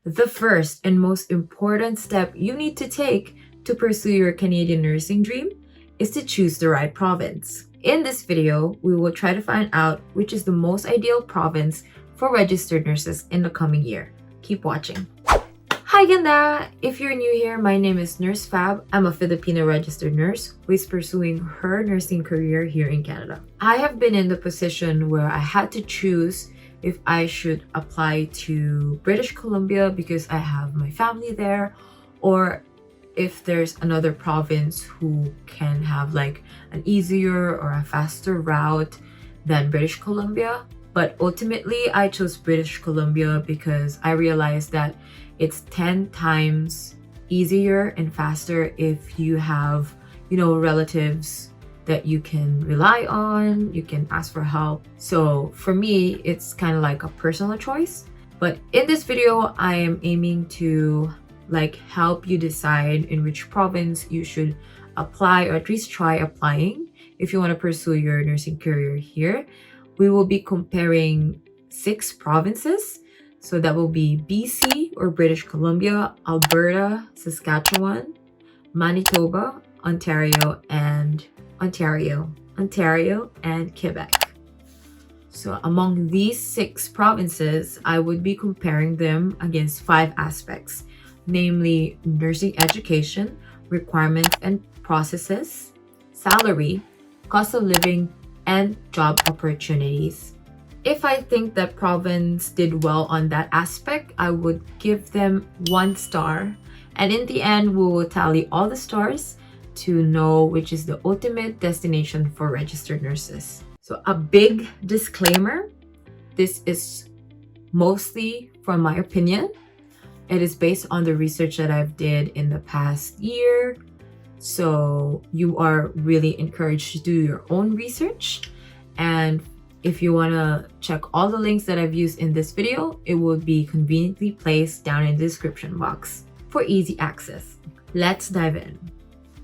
The first and most important step you need to take to pursue your Canadian nursing dream is to choose the right province. In this video, we will try to find out which is the most ideal province for registered nurses in the coming year. Keep watching. Hi ganda! If you're new here, my name is Nurse Fabb. I'm a Filipino registered nurse who is pursuing her nursing career here in Canada. I have been in the position where I had to choose if I should apply to British Columbia because I have my family there, or if there's another province who can have like an easier or a faster route than British Columbia. But ultimately, I chose British Columbia because I realized that it's 10 times easier and faster if you have, relatives that you can rely on, you can ask for help. So for me, it's kind of like a personal choice. But in this video, I am aiming to help you decide in which province you should apply, or at least try applying if you want to pursue your nursing career here. We will be comparing 6 provinces. So that will be BC or British Columbia, Alberta, Saskatchewan, Manitoba, Ontario, and Quebec. So among these 6 provinces, I would be comparing them against 5 aspects, namely nursing education, requirements and processes, salary, cost of living, and job opportunities. If I think that province did well on that aspect, I would give them 1 star. And in the end, we will tally all the stars to know which is the ultimate destination for registered nurses. So a big disclaimer, this is mostly from my opinion. It is based on the research that I've did in the past year. So you are really encouraged to do your own research. And if you want to check all the links that I've used in this video, it will be conveniently placed down in the description box for easy access. Let's dive in.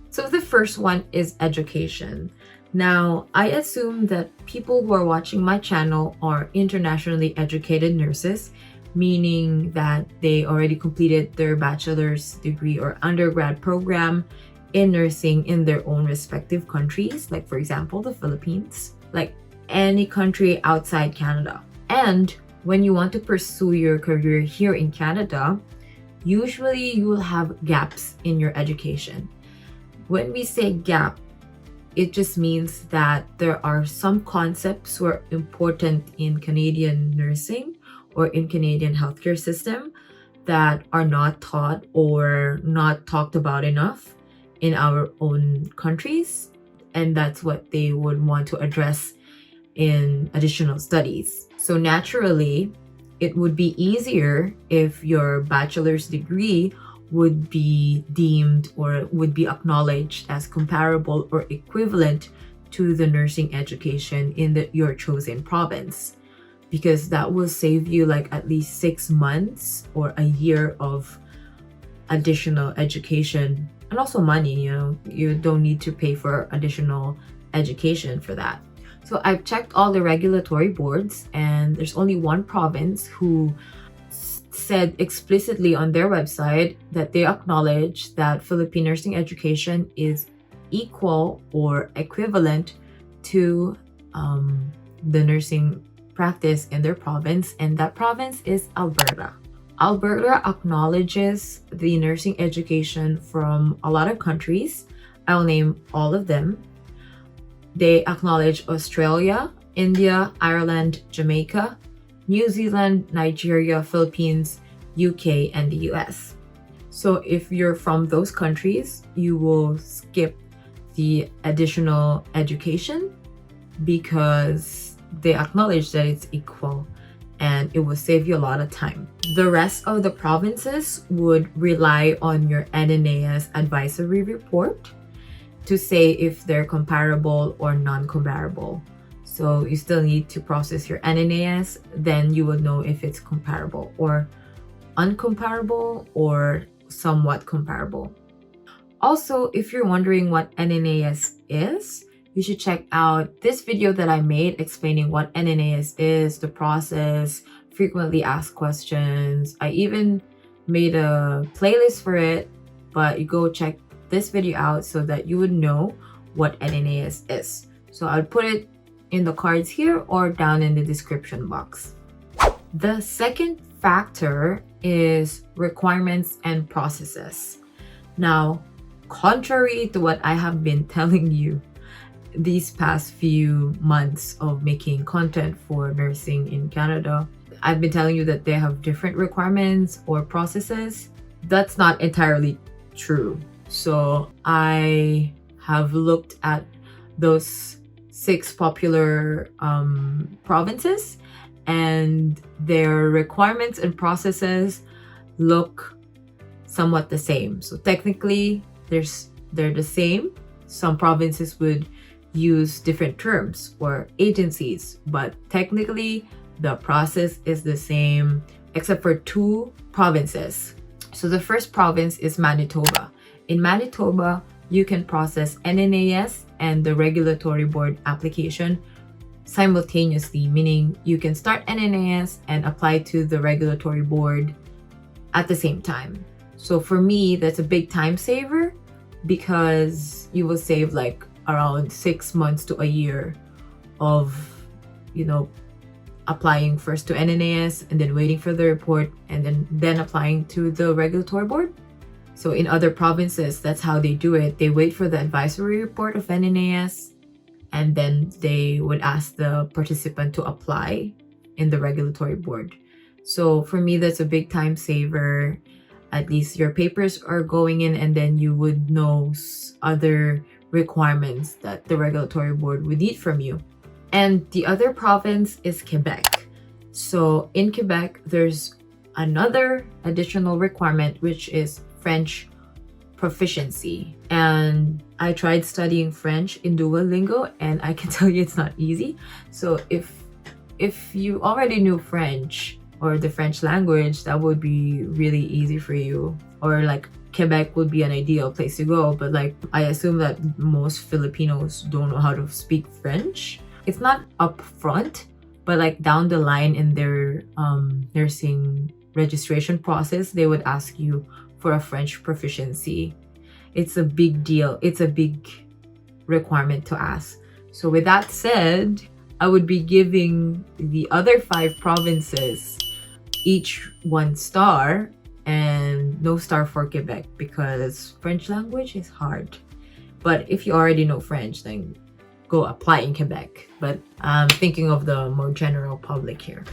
So the first one is education. Now, I assume that people who are watching my channel are internationally educated nurses, meaning that they already completed their bachelor's degree or undergrad program in nursing in their own respective countries, like for example, the Philippines, like any country outside Canada. And when you want to pursue your career here in Canada, usually you will have gaps in your education. When we say gap, it just means that there are some concepts who are important in Canadian nursing or in Canadian healthcare system that are not taught or not talked about enough in our own countries. And that's what they would want to address in additional studies. So naturally, it would be easier if your bachelor's degree would be deemed or would be acknowledged as comparable or equivalent to the nursing education in your chosen province, because that will save you at least 6 months or a year of additional education, and also money. You don't need to pay for additional education for that. So I've checked all the regulatory boards, and there's only one province who said explicitly on their website that they acknowledge that Philippine nursing education is equal or equivalent to the nursing practice in their province, and that province is Alberta. Alberta acknowledges the nursing education from a lot of countries. I'll name all of them. They acknowledge Australia, India, Ireland, Jamaica, New Zealand, Nigeria, Philippines, UK, and the US. So if you're from those countries, you will skip the additional education because they acknowledge that it's equal and it will save you a lot of time. The rest of the provinces would rely on your NNAS advisory report to say if they're comparable or non-comparable. So you still need to process your NNAS, then you would know if it's comparable or uncomparable or somewhat comparable. Also, if you're wondering what NNAS is, you should check out this video that I made explaining what NNAS is, the process, frequently asked questions. I even made a playlist for it, but you go check this video out so that you would know what NNAS is. So I'll put it in the cards here or down in the description box. The second factor is requirements and processes. Now, contrary to what I have been telling you these past few months of making content for nursing in Canada, I've been telling you that they have different requirements or processes. That's not entirely true. So I have looked at those 6 popular provinces, and their requirements and processes look somewhat the same. So technically, they're the same. Some provinces would use different terms or agencies, but technically the process is the same except for 2 provinces. So the first province is Manitoba. In Manitoba, you can process NNAS and the regulatory board application simultaneously, meaning you can start NNAS and apply to the regulatory board at the same time. So for me, that's a big time saver because you will save like around 6 months to a year of, applying first to NNAS and then waiting for the report and then applying to the regulatory board. So in other provinces, that's how they do it. They wait for the advisory report of NNAS and then they would ask the participant to apply in the regulatory board. So for me, that's a big time saver. At least your papers are going in and then you would know other requirements that the regulatory board would need from you. And the other province is Quebec. So in Quebec, there's another additional requirement, which is French proficiency. And I tried studying French in Duolingo, and I can tell you it's not easy. So if you already knew French or the French language, that would be really easy for you. Or like Quebec would be an ideal place to go. But like I assume that most Filipinos don't know how to speak French. It's not upfront, but like down the line in their nursing registration process, they would ask you for a French proficiency. It's a big deal. It's a big requirement to ask. So with that said, I would be giving the other 5 provinces each 1 star and no star for Quebec because French language is hard. But if you already know French, then go apply in Quebec. But I'm thinking of the more general public here.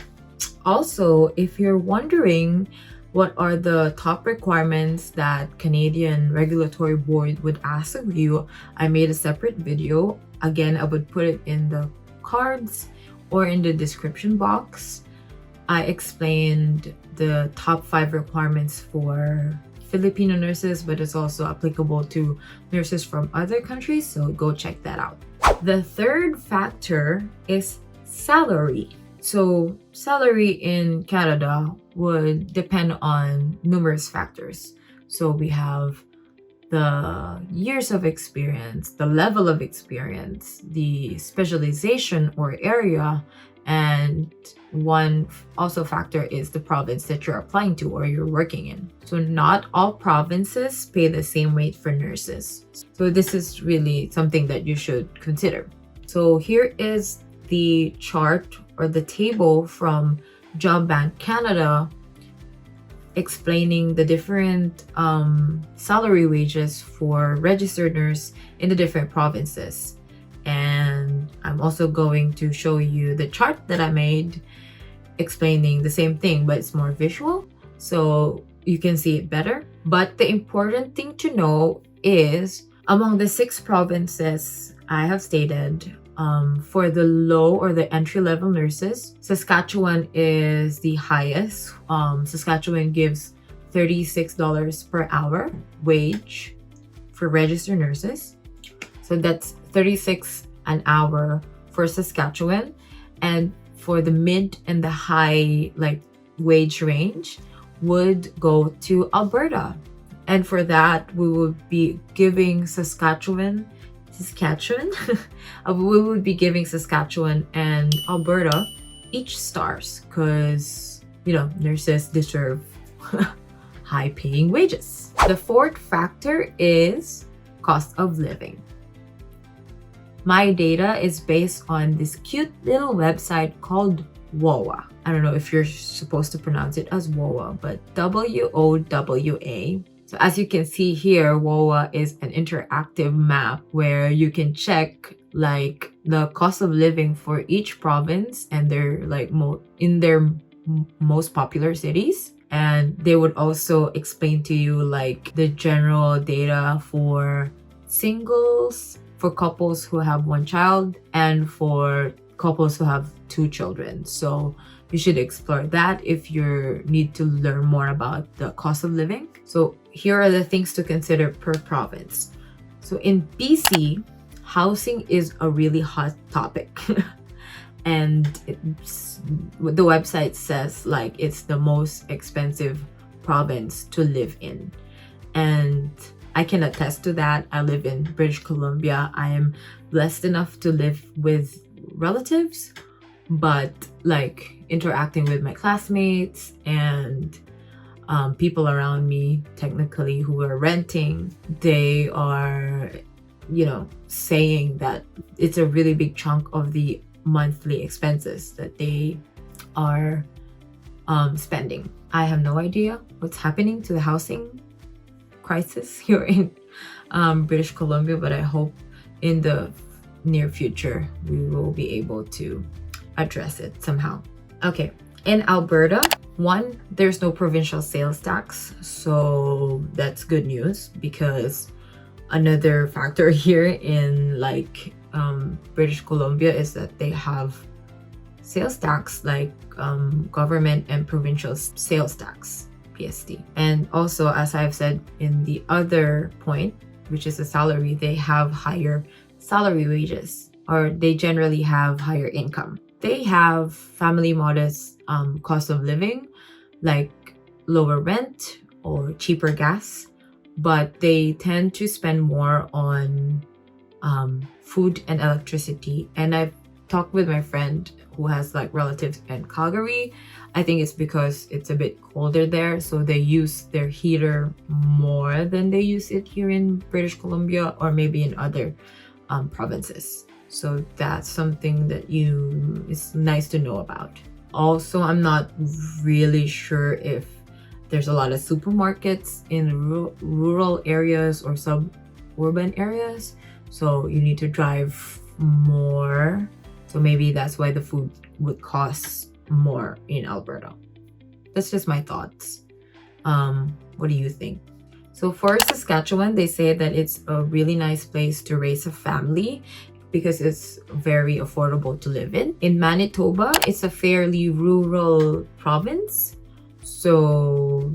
Also, if you're wondering what are the top requirements that Canadian Regulatory Board would ask of you, I made a separate video. Again, I would put it in the cards or in the description box. I explained the top 5 requirements for Filipino nurses, but it's also applicable to nurses from other countries, so go check that out. The third factor is salary. So salary in Canada would depend on numerous factors. So we have the years of experience, the level of experience, the specialization or area, and one also factor is the province that you're applying to or you're working in. So not all provinces pay the same rate for nurses. So this is really something that you should consider. So here is the chart or the table from Job Bank Canada explaining the different salary wages for registered nurse in the different provinces. And I'm also going to show you the chart that I made explaining the same thing, but it's more visual so you can see it better. But the important thing to know is among the 6 provinces I have stated, for the low or the entry-level nurses, Saskatchewan is the highest. Saskatchewan gives $36 per hour wage for registered nurses. So that's 36 an hour for Saskatchewan. And for the mid and the high wage range would go to Alberta. And for that, we would be giving Saskatchewan, we would be giving Saskatchewan and Alberta each stars because, nurses deserve high-paying wages. The fourth factor is cost of living. My data is based on this cute little website called WOWA. I don't know if you're supposed to pronounce it as WOWA, but WOWA. So as you can see here, WOWA is an interactive map where you can check like the cost of living for each province and their like in their most popular cities. And they would also explain to you like the general data for singles, for couples who have one child, and for couples who have two children. So you should explore that if you need to learn more about the cost of living. So here are the things to consider per province. So in BC, housing is a really hot topic. And the website says like it's the most expensive province to live in. And I can attest to that. I live in British Columbia. I am blessed enough to live with relatives, but like interacting with my classmates and people around me technically who are renting, they are, you know, saying that it's a really big chunk of the monthly expenses that they are spending. I have no idea what's happening to the housing crisis here in British Columbia, but I hope in the near future we will be able to address it somehow. Okay, in Alberta, one, there's no provincial sales tax, so that's good news, because another factor here in like British Columbia is that they have sales tax like government and provincial sales tax, PST. And also, as I've said in the other point, which is the salary, they have higher salary wages, or they generally have higher income. They have family modest cost of living, like lower rent or cheaper gas, but they tend to spend more on food and electricity. And I've talked with my friend who has like relatives in Calgary. I think it's because it's a bit colder there, so they use their heater more than they use it here in British Columbia or maybe in other provinces. So that's something that it's nice to know about. Also, I'm not really sure if there's a lot of supermarkets in rural areas or suburban areas, so you need to drive more. So maybe that's why the food would cost more in Alberta. That's just my thoughts. What do you think? So for Saskatchewan, they say that it's a really nice place to raise a family because it's very affordable to live in. In Manitoba, it's a fairly rural province, so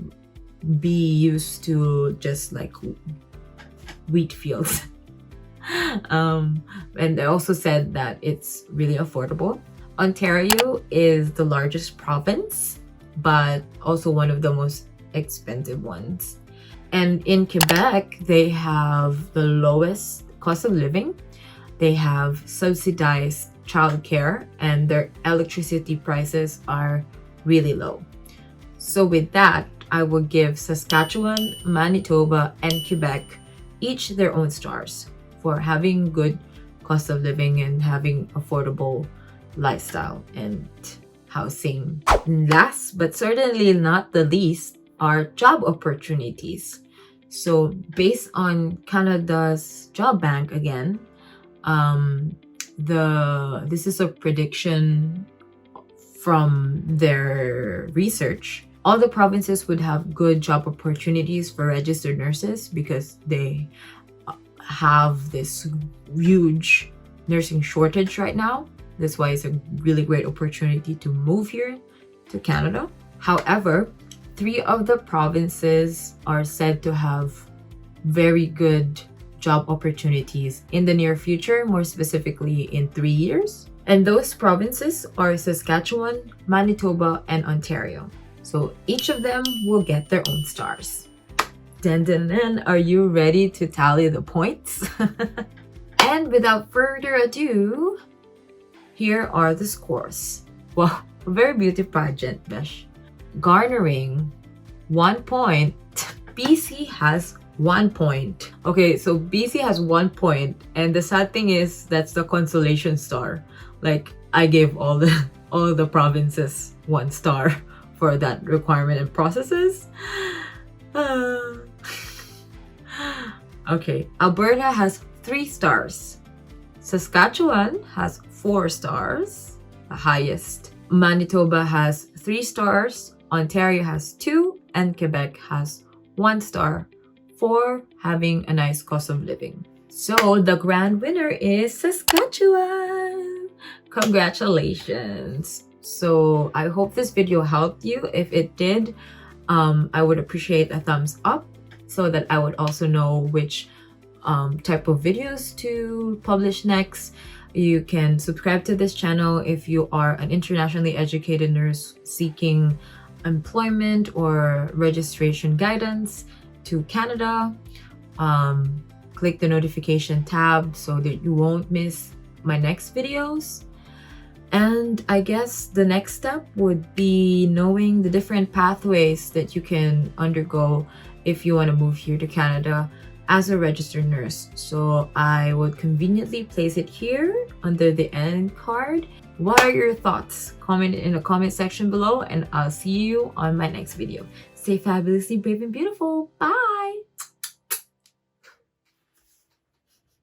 be used to just like wheat fields. And they also said that it's really affordable. Ontario is the largest province, but also one of the most expensive ones. And in Quebec, they have the lowest cost of living. They have subsidized childcare, and their electricity prices are really low. So with that, I will give Saskatchewan, Manitoba, and Quebec each their own stars for having good cost of living and having affordable lifestyle and housing. Last but certainly not the least are job opportunities. So based on Canada's job bank again, this is a prediction from their research. All the provinces would have good job opportunities for registered nurses because they have this huge nursing shortage right now. That's why it's a really great opportunity to move here to Canada. However, 3 of the provinces are said to have very good job opportunities in the near future, more specifically in 3 years. And those provinces are Saskatchewan, Manitoba, and Ontario. So each of them will get their own stars. Are you ready to tally the points? And without further ado, here are the scores. Wow, a very beautiful pageant, Besh. Garnering 1 point BC has 1 point. Okay, so BC has 1 point, and the sad thing is that's the consolation star. Like, I gave all the provinces 1 star for that requirement and processes. Okay, Alberta has 3 stars. Saskatchewan has 4 stars, the highest. Manitoba has 3 stars. Ontario has 2, and Quebec has 1 star for having a nice cost of living. So the grand winner is Saskatchewan. Congratulations. So I hope this video helped you. If it did, I would appreciate a thumbs up so that I would also know which type of videos to publish next. You can subscribe to this channel if you are an internationally educated nurse seeking employment or registration guidance to Canada. Click the notification tab so that you won't miss my next videos. And I guess the next step would be knowing the different pathways that you can undergo if you want to move here to Canada as a registered nurse. So I would conveniently place it here under the end card. What are your thoughts? Comment in the comment section below, and I'll see you on my next video. Stay fabulously brave and beautiful. Bye!